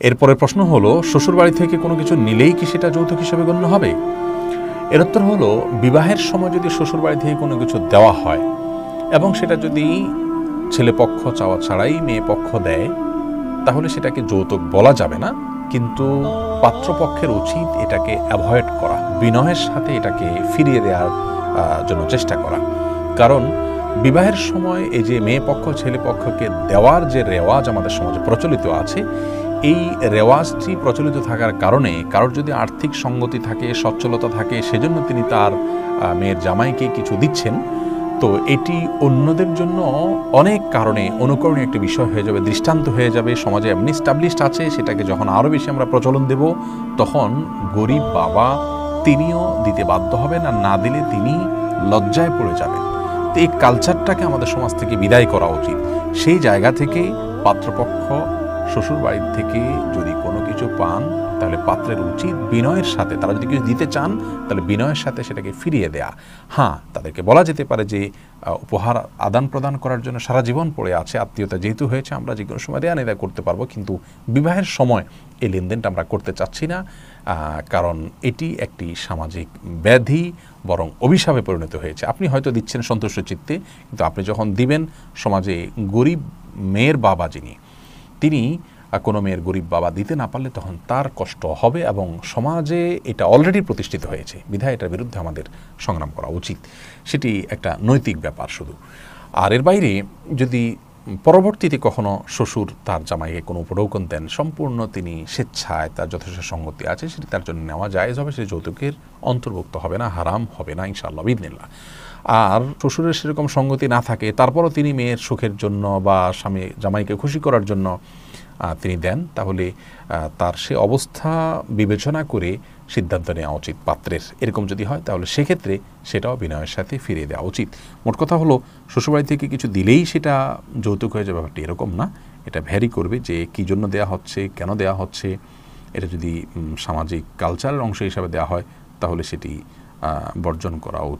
এরপরের প্রশ্ন হলো, শ্বশুরবাড়ি থেকে কোনো কিছু নিলেই কি সেটা যৌতুক হিসেবে গণ্য হবে? এর উত্তর হলো, বিবাহের সময় যদি শ্বশুরবাড়ি থেকে কোনো কিছু দেওয়া হয় এবং সেটা যদি ছেলে পক্ষ চাওয়া ছাড়াই মেয়ে পক্ষ দেয়, তাহলে সেটাকে যৌতুক বলা যাবে না। কিন্তু পাত্রপক্ষের উচিত এটাকে অ্যাভয়েড করা, বিনয়ের সাথে এটাকে ফিরিয়ে দেওয়ার জন্য চেষ্টা করা। কারণ বিবাহের সময় এই যে মেয়ে পক্ষ ছেলে পক্ষকে দেওয়ার যে রেওয়াজ আমাদের সমাজে প্রচলিত আছে, এই রেওয়াজটি প্রচলিত থাকার কারণে কারোর যদি আর্থিক সঙ্গতি থাকে, সচ্ছলতা থাকে, সেজন্য তিনি তার মেয়ের জামাইকে কিছু দিচ্ছেন, তো এটি অন্যদের জন্য অনেক কারণে অনুকরণীয় একটি বিষয় হয়ে যাবে, দৃষ্টান্ত হয়ে যাবে। সমাজে এমনি স্টাবলিশড আছে, সেটাকে যখন আরও বেশি আমরা প্রচলন দেব, তখন গরিব বাবা তিনিও দিতে বাধ্য হবেন, আর না দিলে তিনি লজ্জায় পড়ে যাবেন। তো এই কালচারটাকে আমাদের সমাজ থেকে বিদায় করা উচিত। সেই জায়গা থেকে পাত্রপক্ষ শ্বশুরবাড়ির থেকে যদি কোনো কিছু পান, তাহলে পাত্রের উচিত বিনয়ের সাথে, তারা যদি কিছু দিতে চান তাহলে বিনয়ের সাথে সেটাকে ফিরিয়ে দেয়া। হ্যাঁ, তাদেরকে বলা যেতে পারে যে উপহার আদান প্রদান করার জন্য সারা জীবন পড়ে আছে, আত্মীয়তা যেহেতু হয়েছে আমরা যে কোনো সময় দেয়া নেয়া করতে পারবো, কিন্তু বিবাহের সময় এই লেনদেনটা আমরা করতে চাচ্ছি না। কারণ এটি একটি সামাজিক ব্যাধি, বরং অভিশাপে পরিণত হয়েছে। আপনি হয়তো দিচ্ছেন সন্তুষ্ট চিত্তে, কিন্তু আপনি যখন দিবেন, সমাজে গরিব মেয়ের বাবা যিনি, তিনি কোনো মেয়ের গরিব বাবা দিতে না পারলে তখন তার কষ্ট হবে, এবং সমাজে এটা অলরেডি প্রতিষ্ঠিত হয়েছে, বিধায় এটার বিরুদ্ধে আমাদের সংগ্রাম করা উচিত। সেটি একটা নৈতিক ব্যাপার শুধু। আর এর বাইরে যদি পরবর্তীতে কখনো শ্বশুর তার জামাইকে কোনো উপঢৌকন দেন, সম্পূর্ণ তিনি স্বেচ্ছায়, তার যথেষ্ট সঙ্গতি আছে, সেটি তার জন্য নেওয়া জায়েজ হবে, সেটি যৌতুকের অন্তর্ভুক্ত হবে না, হারাম হবে না ইনশাআল্লাহ বিইذনিল্লাহ। আর শ্বশুরের সেরকম সঙ্গতি না থাকে, তারপরও তিনি মেয়ের সুখের জন্য বা স্বামী জামাইকে খুশি করার জন্য তিনি দেন, তাহলে তার সে অবস্থা বিবেচনা করে সিদ্ধান্ত নেওয়া উচিত পাত্রের। এরকম যদি হয় তাহলে সেক্ষেত্রে সেটাও বিনয়ের সাথে ফিরিয়ে দেওয়া উচিত। মোট কথা হলো, শ্বশুরবাড়ি থেকে কিছু দিলেই সেটা যৌতুক হয়ে যাবে ব্যাপারটি এরকম না। এটা ভ্যারি করবে যে কী জন্য দেওয়া হচ্ছে, কেন দেওয়া হচ্ছে। এটা যদি সামাজিক কালচারের অংশ হিসাবে দেওয়া হয় তাহলে সেটি বর্জন করা উচিত।